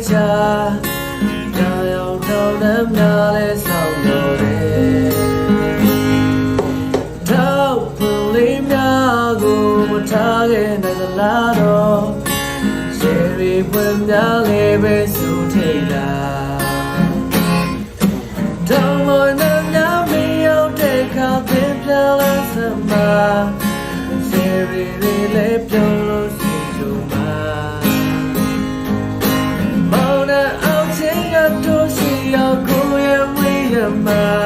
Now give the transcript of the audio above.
ရှာကြောင်ရောင်တောင်းတမ်းများလဲဆောင်လို့တယ်တောက်ပွင့်လေးများကိုမထားခဲ့နိုင်သလားတော့ရေရီပွင့်များလေးပဲစုထိတ်လာတောင်းမနဲ့များမရောက်တဲ့ခါသင်ပြလာစမှာရေရီလေးပြုံးလို့စီကြုံမှာမောင်နဲ့အောင်ချင်းရတော့ရှိရောက်ကိုရဝေးရမှာ